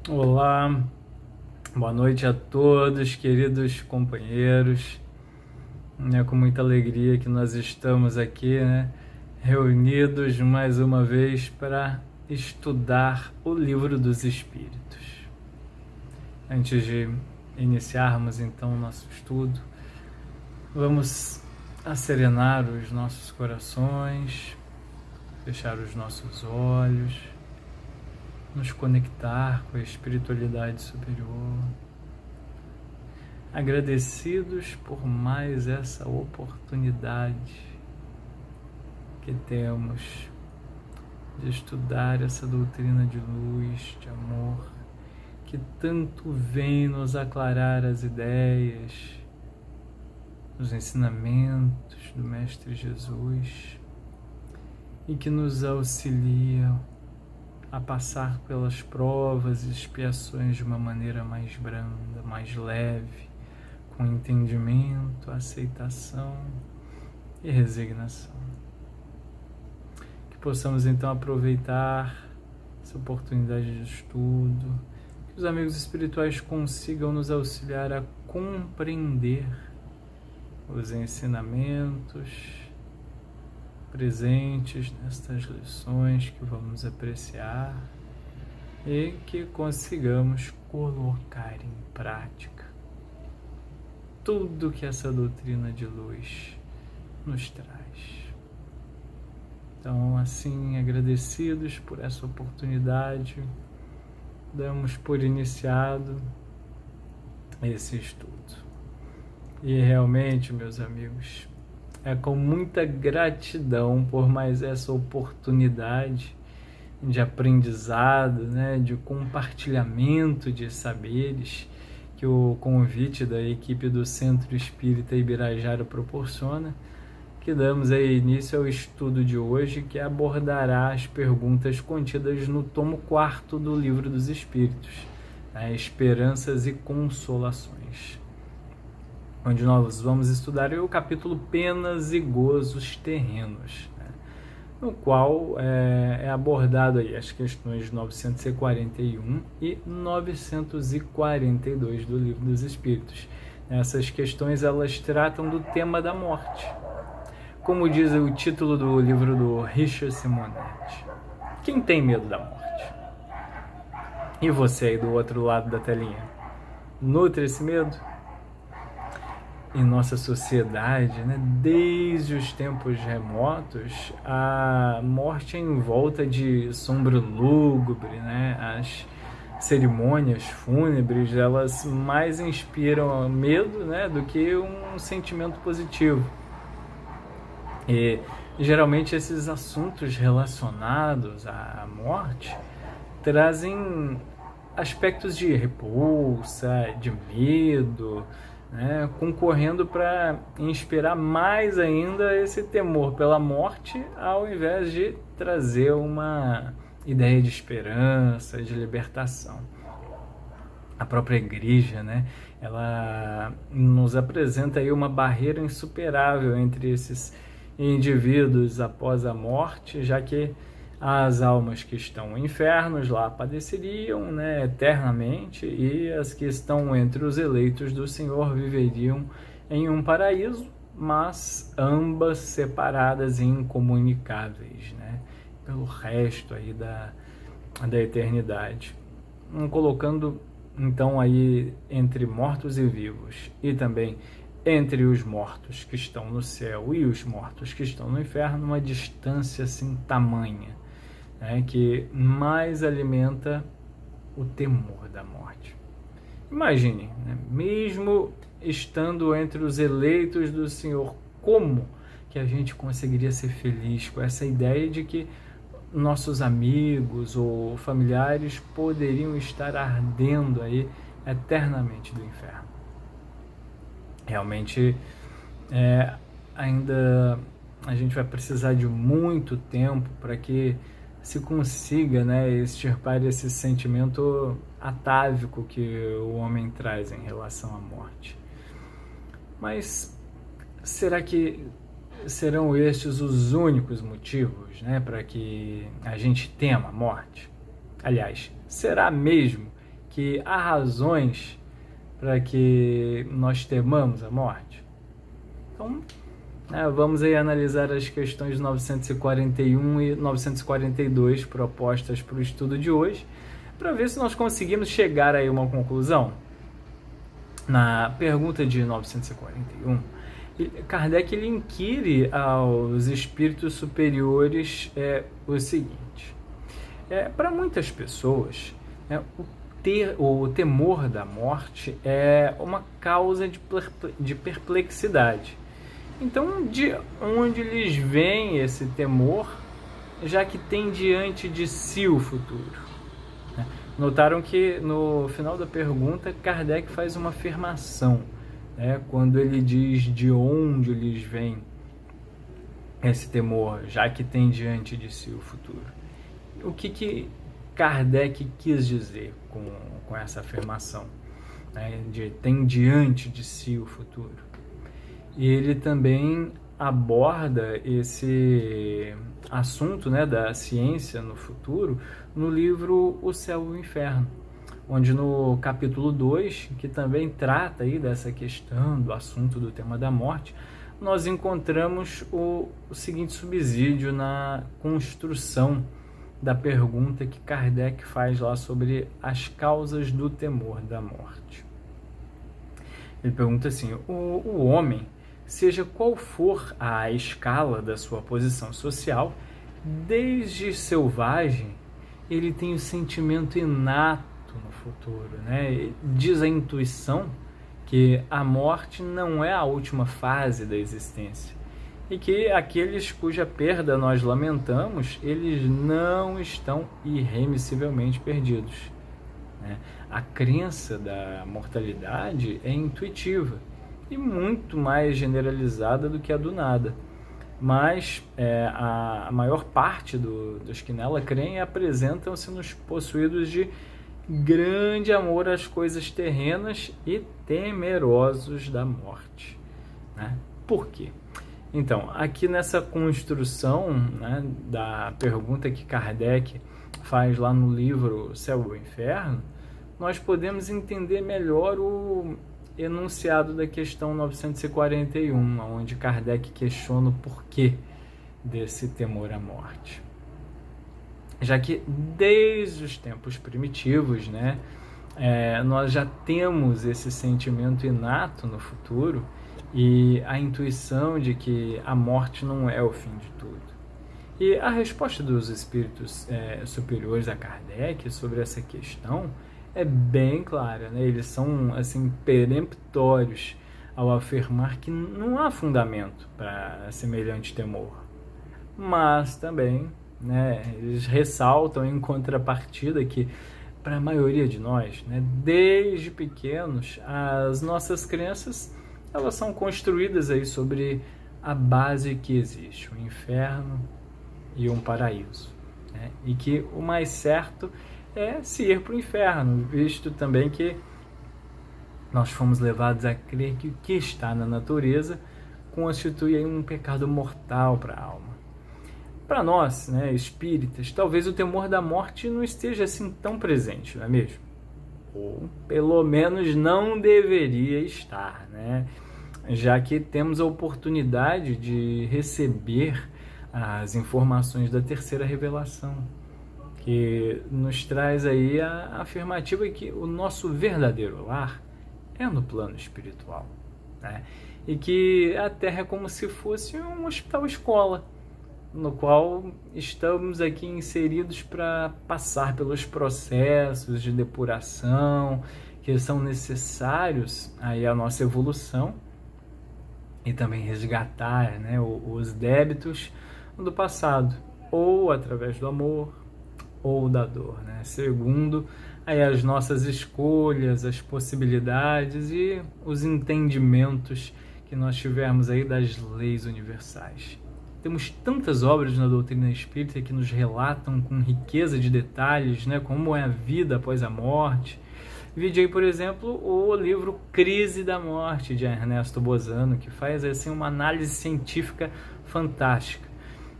Olá, boa noite a todos, queridos companheiros. É com muita alegria que nós estamos aqui, reunidos mais uma vez para estudar o Livro dos Espíritos. Antes de iniciarmos então o nosso estudo, vamos acerenar os nossos corações, fechar os nossos olhos, nos conectar com a espiritualidade superior, agradecidos por mais essa oportunidade que temos de estudar essa doutrina de luz, de amor, que tanto vem nos aclarar as ideias, os ensinamentos do Mestre Jesus e que nos auxilia a passar pelas provas e expiações de uma maneira mais branda, mais leve, com entendimento, aceitação e resignação. Que possamos então aproveitar essa oportunidade de estudo, que os amigos espirituais consigam nos auxiliar a compreender os ensinamentos presentes nestas lições que vamos apreciar e que consigamos colocar em prática tudo que essa doutrina de luz nos traz. Então, assim, agradecidos por essa oportunidade, damos por iniciado esse estudo. E realmente, meus amigos, é com muita gratidão por mais essa oportunidade de aprendizado, de compartilhamento de saberes que o convite da equipe do Centro Espírita Ibirajara proporciona, que damos aí início ao estudo de hoje, que abordará as perguntas contidas no tomo 4º do Livro dos Espíritos, Esperanças e Consolações, onde nós vamos estudar o capítulo Penas e Gozos Terrenos, no qual é abordado aí as questões 941 e 942 do Livro dos Espíritos. Essas questões, elas tratam do tema da morte. Como diz o título do livro do Richard Simonetti, quem tem medo da morte? E você aí do outro lado da telinha, nutre esse medo? Em nossa sociedade, desde os tempos remotos, a morte é envolta de sombra lúgubre, as cerimônias fúnebres, elas mais inspiram medo, do que um sentimento positivo. E geralmente esses assuntos relacionados à morte trazem aspectos de repulsa, de medo, concorrendo para inspirar mais ainda esse temor pela morte, ao invés de trazer uma ideia de esperança, de libertação. A própria igreja, ela nos apresenta aí uma barreira insuperável entre esses indivíduos após a morte, já que as almas que estão em infernos lá padeceriam, eternamente, e as que estão entre os eleitos do Senhor viveriam em um paraíso, mas ambas separadas e incomunicáveis, pelo resto aí da eternidade. Colocando então aí entre mortos e vivos, e também entre os mortos que estão no céu e os mortos que estão no inferno, uma distância assim tamanha, que mais alimenta o temor da morte. Imagine, mesmo estando entre os eleitos do Senhor, como que a gente conseguiria ser feliz com essa ideia de que nossos amigos ou familiares poderiam estar ardendo aí eternamente do inferno? Realmente, ainda a gente vai precisar de muito tempo para que se consiga, extirpar esse sentimento atávico que o homem traz em relação à morte. Mas será que serão estes os únicos motivos, para que a gente tema a morte? Aliás, será mesmo que há razões para que nós temamos a morte? Então, vamos aí analisar as questões 941 e 942 propostas para o estudo de hoje, para ver se nós conseguimos chegar aí a uma conclusão. Na pergunta de 941, Kardec ele inquire aos espíritos superiores o seguinte: para muitas pessoas, o temor da morte é uma causa de perplexidade. Então, de onde lhes vem esse temor, já que tem diante de si o futuro? Notaram que no final da pergunta, Kardec faz uma afirmação, quando ele diz de onde lhes vem esse temor, já que tem diante de si o futuro. O que Kardec quis dizer com essa afirmação, de tem diante de si o futuro? E ele também aborda esse assunto, da ciência no futuro no livro O Céu e o Inferno, onde no capítulo 2, que também trata aí dessa questão do assunto do tema da morte, nós encontramos o seguinte subsídio na construção da pergunta que Kardec faz lá sobre as causas do temor da morte. Ele pergunta assim: o homem, seja qual for a escala da sua posição social, desde selvagem, ele tem o sentimento inato no futuro, Diz a intuição que a morte não é a última fase da existência e que aqueles cuja perda nós lamentamos, eles não estão irremissivelmente perdidos. A crença da mortalidade é intuitiva e muito mais generalizada do que a do nada. Mas a maior parte dos que nela creem apresentam-se-nos possuídos de grande amor às coisas terrenas e temerosos da morte. Por quê? Então, aqui nessa construção da pergunta que Kardec faz lá no livro Céu e o Inferno, nós podemos entender melhor o enunciado da questão 941, onde Kardec questiona o porquê desse temor à morte. Já que desde os tempos primitivos, nós já temos esse sentimento inato no futuro e a intuição de que a morte não é o fim de tudo. E a resposta dos espíritos superiores a Kardec sobre essa questão é bem clara, Eles são assim peremptórios ao afirmar que não há fundamento para semelhante temor. Mas também, eles ressaltam em contrapartida que para a maioria de nós, desde pequenos, as nossas crenças elas são construídas aí sobre a base que existe, um inferno e um paraíso, e que o mais certo é se ir para o inferno, visto também que nós fomos levados a crer que o que está na natureza constitui aí um pecado mortal para a alma. Para nós, espíritas, talvez o temor da morte não esteja assim tão presente, não é mesmo? Ou pelo menos não deveria estar, já que temos a oportunidade de receber as informações da terceira revelação, que nos traz aí a afirmativa que o nosso verdadeiro lar é no plano espiritual, e que a Terra é como se fosse um hospital-escola, no qual estamos aqui inseridos para passar pelos processos de depuração que são necessários aí à nossa evolução e também resgatar os débitos do passado, ou através do amor, ou da dor, segundo aí as nossas escolhas, as possibilidades e os entendimentos que nós tivermos aí das leis universais. Temos tantas obras na doutrina espírita que nos relatam com riqueza de detalhes, como é a vida após a morte. Vide aí, por exemplo, o livro Crise da Morte, de Ernesto Bozano, que faz assim uma análise científica fantástica.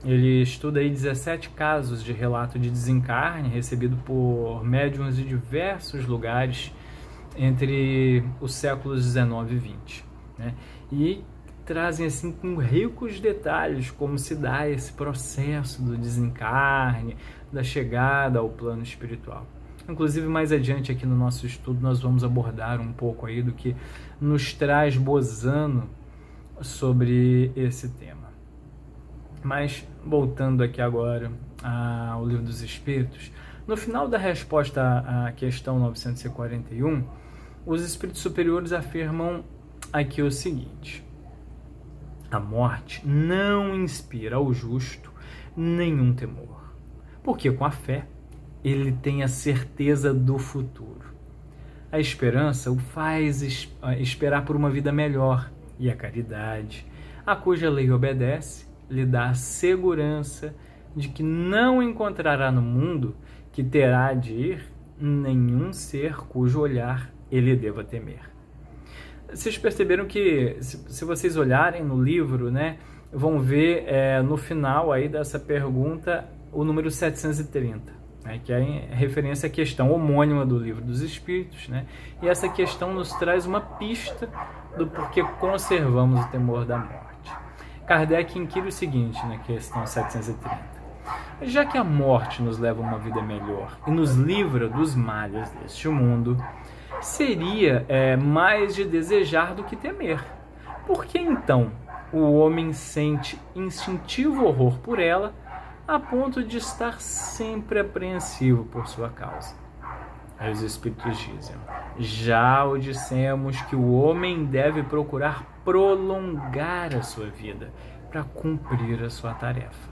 Ele estuda aí 17 casos de relato de desencarne recebido por médiuns de diversos lugares entre os séculos 19 e 20, né? E trazem assim com ricos detalhes como se dá esse processo do desencarne, da chegada ao plano espiritual. Inclusive, mais adiante aqui no nosso estudo, nós vamos abordar um pouco aí do que nos traz Bozano sobre esse tema. Mas, voltando aqui agora ao Livro dos Espíritos, no final da resposta à questão 941, os espíritos superiores afirmam aqui o seguinte: a morte não inspira ao justo nenhum temor, porque com a fé ele tem a certeza do futuro. A esperança o faz esperar por uma vida melhor, e a caridade, a cuja lei obedece, lhe dá a segurança de que não encontrará no mundo que terá de ir nenhum ser cujo olhar ele deva temer. Vocês perceberam que, se vocês olharem no livro, né, vão ver no final aí dessa pergunta o número 730, né, que é em referência à questão homônima do Livro dos Espíritos, né, e essa questão nos traz uma pista do porquê conservamos o temor da morte. Kardec inquire o seguinte na questão 730. Já que a morte nos leva a uma vida melhor e nos livra dos males deste mundo, seria mais de desejar do que temer. Por que então o homem sente instintivo horror por ela, a ponto de estar sempre apreensivo por sua causa? Aí os Espíritos dizem: já o dissemos que o homem deve procurar prolongar a sua vida para cumprir a sua tarefa.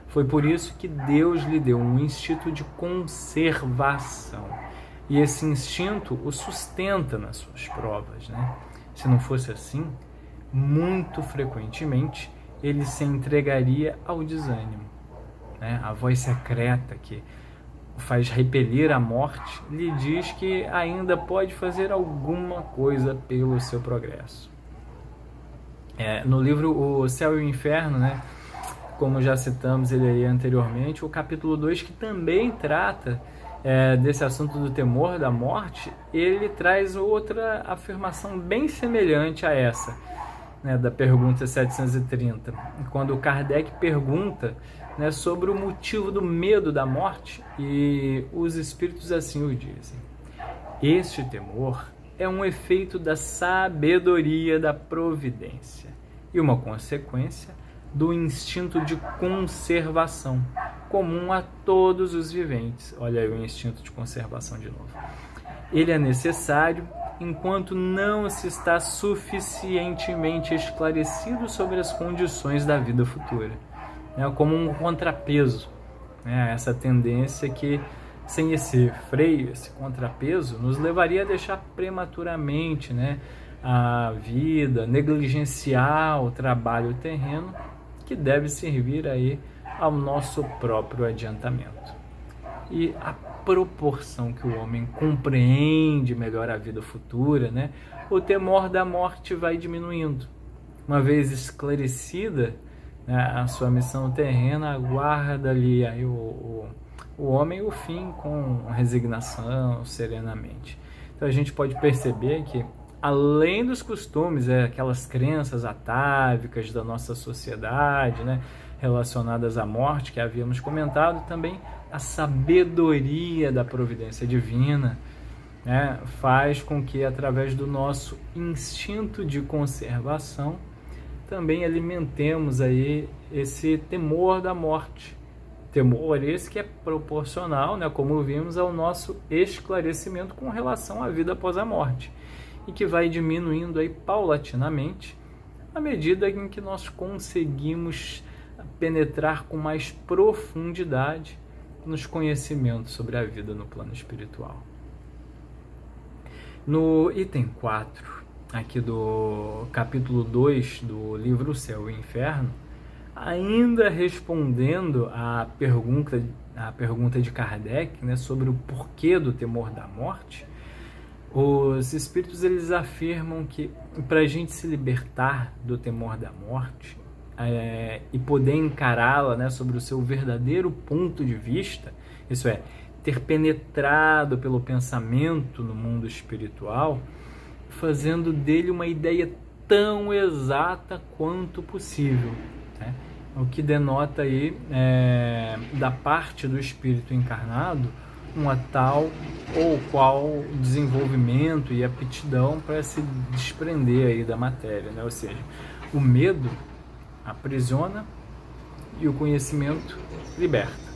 Foi por isso que Deus lhe deu um instinto de conservação. E esse instinto o sustenta nas suas provas, né? Se não fosse assim, muito frequentemente ele se entregaria ao desânimo, né? A voz secreta que faz repelir a morte lhe diz que ainda pode fazer alguma coisa pelo seu progresso. No livro O Céu e o Inferno, né, como já citamos ele aí anteriormente, o capítulo 2, que também trata desse assunto do temor da morte, ele traz outra afirmação bem semelhante a essa, né, da pergunta 730, quando Kardec pergunta, né, sobre o motivo do medo da morte, e os espíritos assim o dizem: este temor é um efeito da sabedoria da providência e uma consequência do instinto de conservação comum a todos os viventes. Olha aí o instinto de conservação de novo. Ele é necessário enquanto não se está suficientemente esclarecido sobre as condições da vida futura, né, como um contrapeso, né, essa tendência que, sem esse freio, esse contrapeso, nos levaria a deixar prematuramente, né, a vida, negligenciar o trabalho terreno, que deve servir aí ao nosso próprio adiantamento. E à proporção que o homem compreende melhor a vida futura, né, o temor da morte vai diminuindo. Uma vez esclarecida, né, a sua missão terrena, aguarda ali aí o homem o fim com resignação, serenamente. Então a gente pode perceber que, além dos costumes, aquelas crenças atávicas da nossa sociedade, né, relacionadas à morte que havíamos comentado, também a sabedoria da providência divina, né, faz com que, através do nosso instinto de conservação, também alimentemos aí esse temor da morte. Temor esse que é proporcional, né, como vimos, ao nosso esclarecimento com relação à vida após a morte, e que vai diminuindo aí paulatinamente à medida em que nós conseguimos penetrar com mais profundidade nos conhecimentos sobre a vida no plano espiritual. No item 4, aqui do capítulo 2 do livro O Céu e o Inferno, ainda respondendo à pergunta de Kardec, né, sobre o porquê do temor da morte, os espíritos eles afirmam que, para a gente se libertar do temor da morte, e poder encará-la, né, sobre o seu verdadeiro ponto de vista, isso é, ter penetrado pelo pensamento no mundo espiritual, fazendo dele uma ideia tão exata quanto possível, né? O que denota aí, da parte do espírito encarnado, uma tal ou qual desenvolvimento e aptidão para se desprender aí da matéria, né? Ou seja, o medo aprisiona e o conhecimento liberta,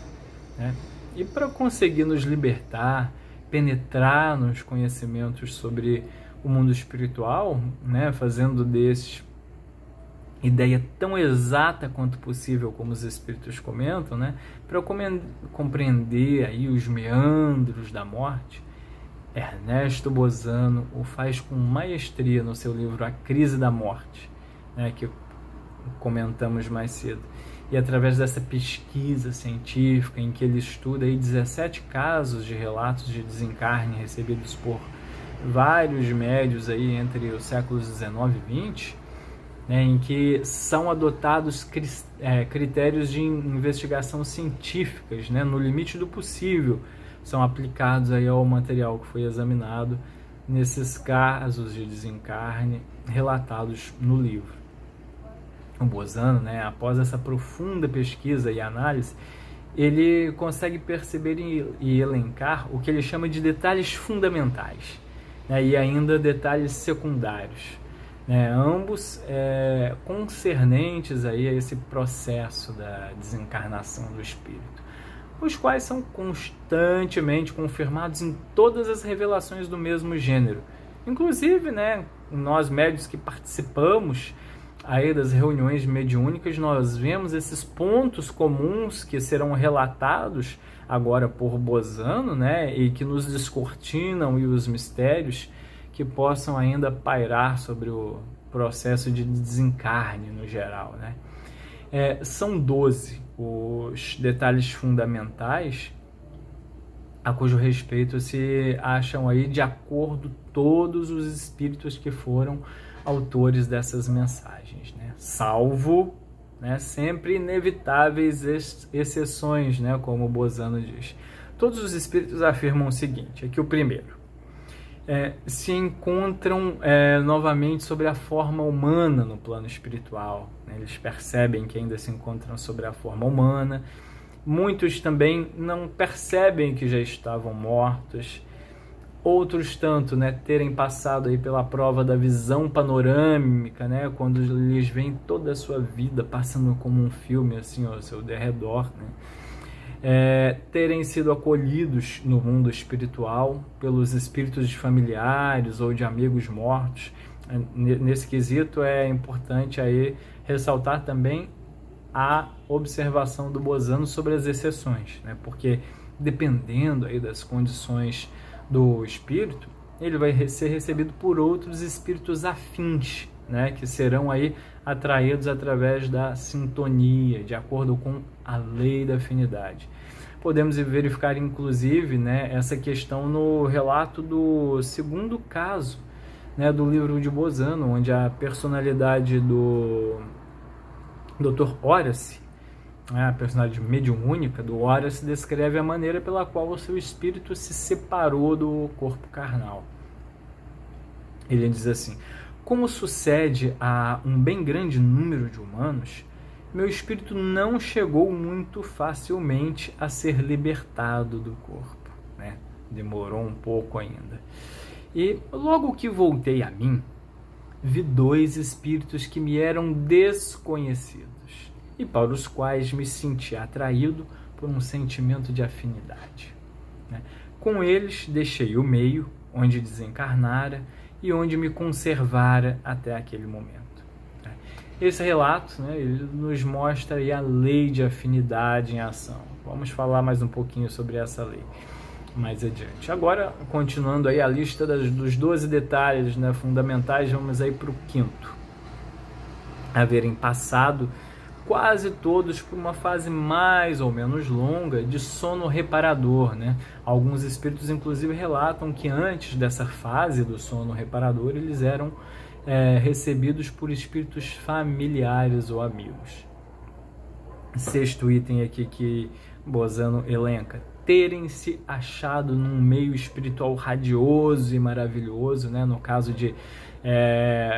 né? E para conseguir nos libertar, penetrar nos conhecimentos sobre o mundo espiritual, né, fazendo desses ideia tão exata quanto possível, como os espíritos comentam, né, para compreender aí os meandros da morte, Ernesto Bozano o faz com maestria no seu livro A Crise da Morte, né, que comentamos mais cedo. E através dessa pesquisa científica em que ele estuda aí 17 casos de relatos de desencarne recebidos por vários médios aí entre os séculos 19 e 20, né, em que são adotados critérios de investigação científicas, né, no limite do possível, são aplicados aí ao material que foi examinado nesses casos de desencarne relatados no livro. O Bozano, né, após essa profunda pesquisa e análise, ele consegue perceber e elencar o que ele chama de detalhes fundamentais, né, e ainda detalhes secundários, né, ambos concernentes aí a esse processo da desencarnação do espírito, os quais são constantemente confirmados em todas as revelações do mesmo gênero. Inclusive, né, nós médios que participamos aí das reuniões mediúnicas, nós vemos esses pontos comuns que serão relatados agora por Bozano, né, e que nos descortinam e os mistérios que possam ainda pairar sobre o processo de desencarne no geral, né. São 12 os detalhes fundamentais a cujo respeito se acham aí de acordo todos os espíritos que foram autores dessas mensagens, né? Salvo, né, sempre inevitáveis exceções, né, como Bozano diz. Todos os espíritos afirmam o seguinte, é que o primeiro, se encontram novamente sobre a forma humana no plano espiritual, né? Eles percebem que ainda se encontram sobre a forma humana. Muitos também não percebem que já estavam mortos. Outros tanto, né, terem passado aí pela prova da visão panorâmica, né, quando eles veem toda a sua vida passando como um filme assim ao seu derredor, né, terem sido acolhidos no mundo espiritual pelos espíritos de familiares ou de amigos mortos. Nesse quesito é importante aí ressaltar também a observação do Bozano sobre as exceções, né, porque dependendo aí das condições do espírito, ele vai ser recebido por outros espíritos afins, né, que serão aí atraídos através da sintonia, de acordo com a lei da afinidade. Podemos verificar, inclusive, né, essa questão no relato do segundo caso, né, do livro de Bozano, onde a personalidade do Dr. Horace, a personalidade mediúnica do Horace, descreve a maneira pela qual o seu espírito se separou do corpo carnal. Ele diz assim: como sucede a um bem grande número de humanos, meu espírito não chegou muito facilmente a ser libertado do corpo, né? Demorou um pouco ainda. E logo que voltei a mim, vi 2 espíritos que me eram desconhecidos e para os quais me senti atraído por um sentimento de afinidade, né? Com eles deixei o meio onde desencarnara e onde me conservara até aquele momento. Esse relato, né, ele nos mostra aí a lei de afinidade em ação. Vamos falar mais um pouquinho sobre essa lei mais adiante. Agora, continuando aí a lista dos 12 detalhes, né, fundamentais, vamos aí para o 5º. Haverem passado quase todos por uma fase mais ou menos longa de sono reparador, né? Alguns espíritos, inclusive, relatam que antes dessa fase do sono reparador, eles eram recebidos por espíritos familiares ou amigos. Sexto item aqui que Bozano elenca: terem se achado num meio espiritual radioso e maravilhoso, né, no caso de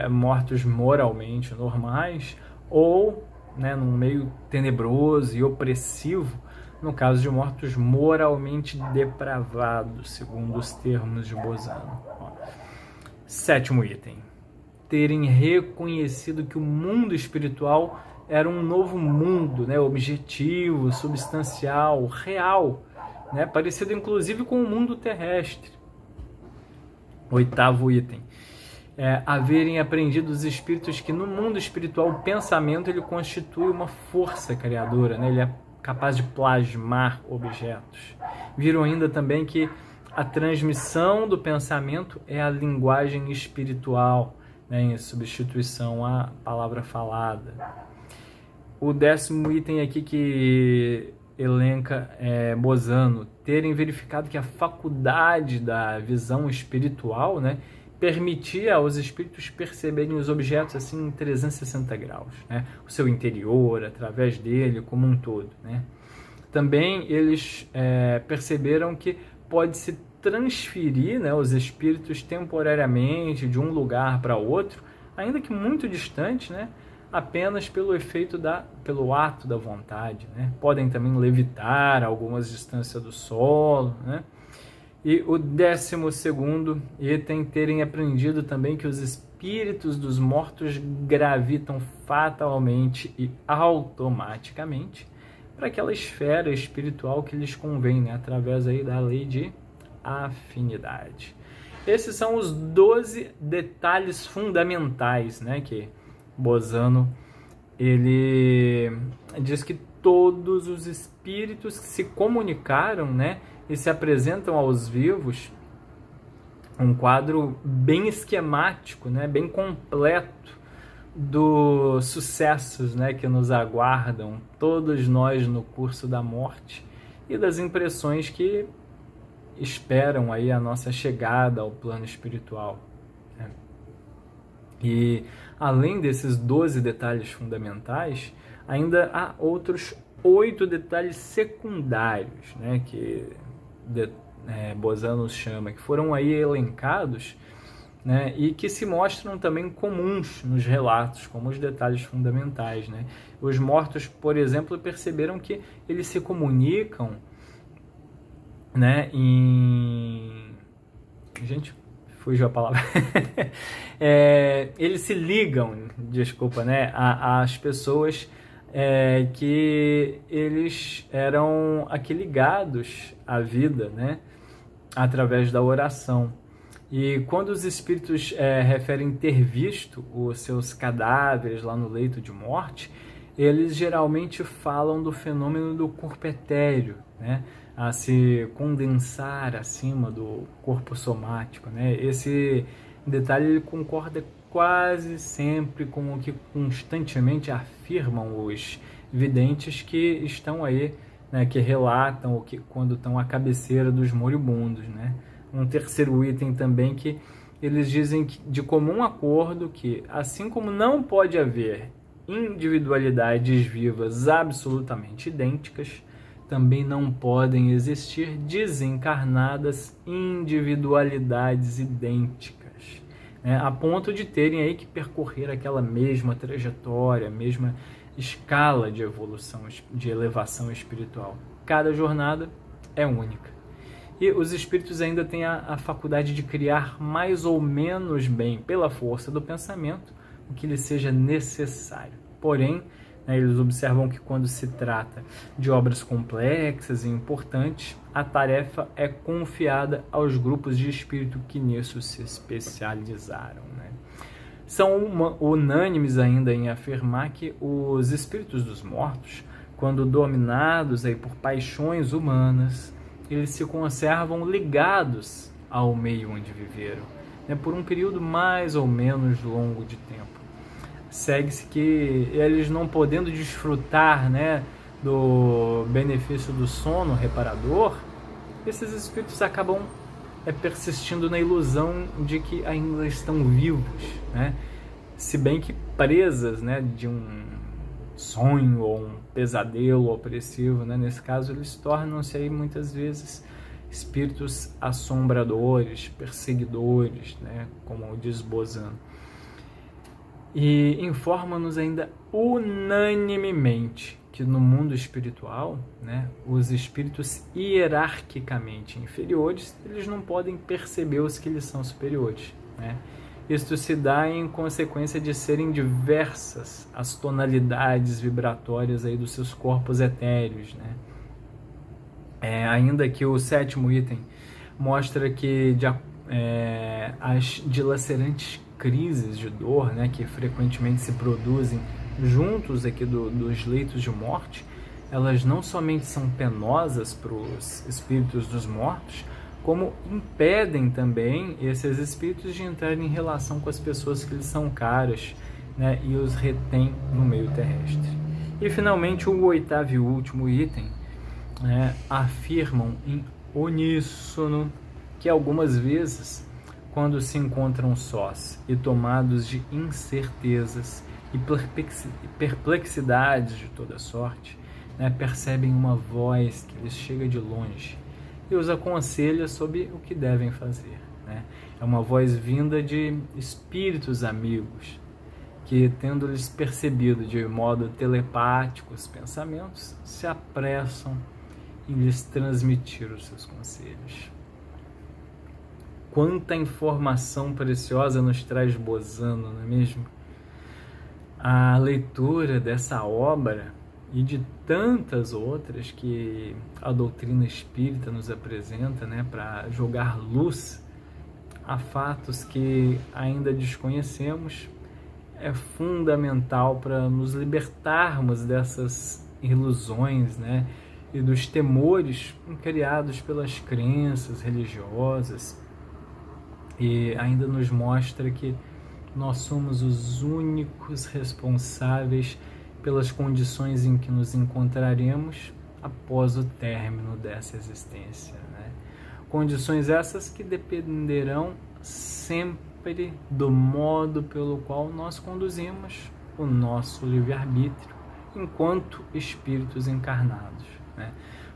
mortos moralmente normais, ou, né, num meio tenebroso e opressivo, no caso de mortos moralmente depravados, segundo os termos de Bozano. Sétimo item: terem reconhecido que o mundo espiritual era um novo mundo, né, objetivo, substancial, real, né, parecido inclusive com o mundo terrestre. Oitavo item: haverem aprendido os espíritos que no mundo espiritual o pensamento ele constitui uma força criadora, né, ele é capaz de plasmar objetos. Viram ainda também que a transmissão do pensamento é a linguagem espiritual, né, em substituição à palavra falada. O décimo item aqui que elenca Bozano: terem verificado que a faculdade da visão espiritual, né, permitia aos espíritos perceberem os objetos assim em 360 graus, né, o seu interior, através dele, como um todo, né. Também eles perceberam que pode-se transferir, né, os espíritos temporariamente de um lugar para outro, ainda que muito distante, né, apenas pelo pelo ato da vontade, né. Podem também levitar a algumas distâncias do solo, né. E o 12º item: terem aprendido também que os espíritos dos mortos gravitam fatalmente e automaticamente para aquela esfera espiritual que lhes convém, né, através aí da lei de afinidade. Esses são os 12 detalhes fundamentais, né, que Bozano ele diz que todos os espíritos que se comunicaram, né, e se apresentam aos vivos, um quadro bem esquemático, né, bem completo dos sucessos, né, que nos aguardam todos nós no curso da morte e das impressões que esperam aí a nossa chegada ao plano espiritual, né? E além desses 12 detalhes fundamentais, ainda há outros 8 detalhes secundários, né, que Bozano chama, que foram aí elencados, né, e que se mostram também comuns nos relatos, como os detalhes fundamentais, né. Os mortos, por exemplo, perceberam que eles se comunicam, né, Gente, fugiu a palavra. Eles se ligam, desculpa, né, às pessoas que eles eram aqui ligados à vida, né, através da oração. E quando os espíritos referem ter visto os seus cadáveres lá no leito de morte, eles geralmente falam do fenômeno do corpo etéreo, né, a se condensar acima do corpo somático, né. Esse detalhe ele concorda quase sempre com o que constantemente afirmam os videntes que estão aí, né, que relatam o que quando estão à cabeceira dos moribundos, né. Um terceiro item também que eles dizem que, de comum acordo, que assim como não pode haver individualidades vivas absolutamente idênticas, também não podem existir desencarnadas individualidades idênticas, né, a ponto de terem aí que percorrer aquela mesma trajetória, mesma escala de evolução, de elevação espiritual. Cada jornada é única. E os espíritos ainda têm a faculdade de criar mais ou menos bem, pela força do pensamento, o que lhes seja necessário. Porém, eles observam que quando se trata de obras complexas e importantes, a tarefa é confiada aos grupos de espírito que nisso se especializaram, né? São unânimes ainda em afirmar que os espíritos dos mortos, quando dominados aí por paixões humanas, eles se conservam ligados ao meio onde viveram, né, por um período mais ou menos longo de tempo. Segue-se que eles, não podendo desfrutar, né, do benefício do sono reparador, esses espíritos acabam persistindo na ilusão de que ainda estão vivos, né, se bem que presas, né, de um sonho ou um pesadelo opressivo, né? Nesse caso eles tornam-se aí muitas vezes espíritos assombradores, perseguidores, né? Como diz Bozano. E informa-nos ainda unanimemente que no mundo espiritual, né, os espíritos hierarquicamente inferiores, eles não podem perceber os que lhes são superiores, né? Isto se dá em consequência de serem diversas as tonalidades vibratórias aí dos seus corpos etéreos, né? Ainda que o 7º item mostra que as dilacerantes crises de dor, né, que frequentemente se produzem juntos aqui dos leitos de morte, elas não somente são penosas para os espíritos dos mortos, como impedem também esses espíritos de entrarem em relação com as pessoas que lhes são caras, né, e os retêm no meio terrestre. E finalmente o 8º e último item, né, afirmam em uníssono que algumas vezes, quando se encontram sós e tomados de incertezas e perplexidades de toda sorte, né, percebem uma voz que lhes chega de longe e os aconselha sobre o que devem fazer, né? É uma voz vinda de espíritos amigos que, tendo-lhes percebido de modo telepático os pensamentos, se apressam em lhes transmitir os seus conselhos. Quanta informação preciosa nos traz Bozano, não é mesmo? A leitura dessa obra e de tantas outras que a doutrina espírita nos apresenta, né, para jogar luz a fatos que ainda desconhecemos, é fundamental para nos libertarmos dessas ilusões, né, e dos temores criados pelas crenças religiosas, e ainda nos mostra que nós somos os únicos responsáveis pelas condições em que nos encontraremos após o término dessa existência, né? Condições essas que dependerão sempre do modo pelo qual nós conduzimos o nosso livre-arbítrio enquanto espíritos encarnados, né?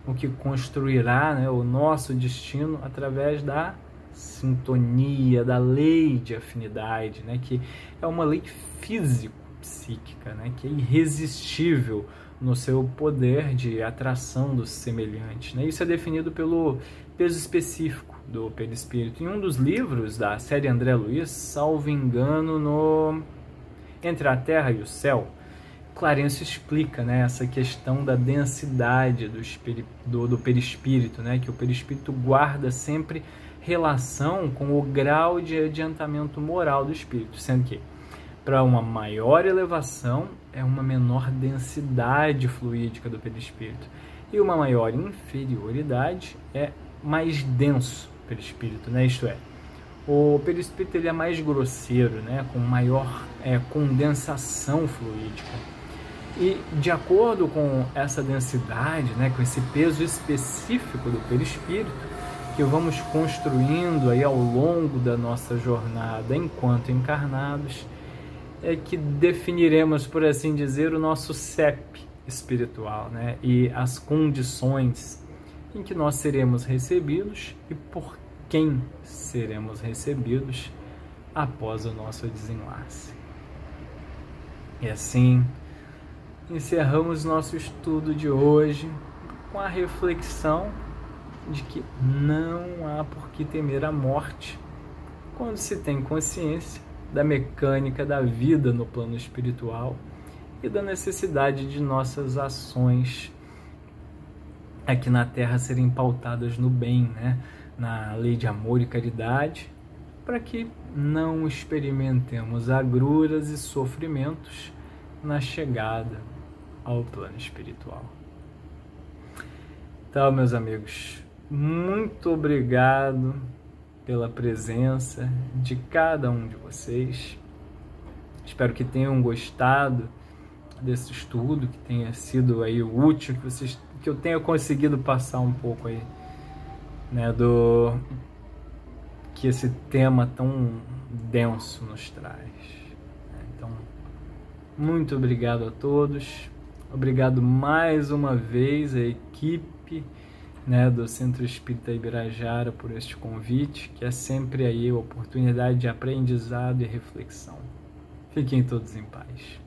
O que construirá, né, o nosso destino através da sintonia, da lei de afinidade, né, que é uma lei físico-psíquica, né, que é irresistível no seu poder de atração dos semelhantes, né? Isso é definido pelo peso específico do perispírito. Em um dos livros da série André Luiz, salvo engano, no Entre a Terra e o Céu, Clarencio explica, né, essa questão da densidade do perispírito, né, que o perispírito guarda sempre relação com o grau de adiantamento moral do espírito, sendo que para uma maior elevação é uma menor densidade fluídica do perispírito e uma maior inferioridade é mais denso o perispírito, né? Isto é, o perispírito ele é mais grosseiro, né, com maior condensação fluídica. E de acordo com essa densidade, né, com esse peso específico do perispírito, que vamos construindo aí ao longo da nossa jornada enquanto encarnados, é que definiremos, por assim dizer, o nosso CEP espiritual, né, e as condições em que nós seremos recebidos e por quem seremos recebidos após o nosso desenlace. E assim, encerramos nosso estudo de hoje com a reflexão de que não há por que temer a morte quando se tem consciência da mecânica da vida no plano espiritual e da necessidade de nossas ações aqui na Terra serem pautadas no bem, né? Na lei de amor e caridade, para que não experimentemos agruras e sofrimentos na chegada ao plano espiritual. Então, meus amigos, muito obrigado pela presença de cada um de vocês. Espero que tenham gostado desse estudo, que tenha sido aí útil, que eu tenha conseguido passar um pouco aí, né, do que esse tema tão denso nos traz. Então, muito obrigado a todos. Obrigado mais uma vez à equipe, né, do Centro Espírita Ibirajara por este convite, que é sempre aí a oportunidade de aprendizado e reflexão. Fiquem todos em paz.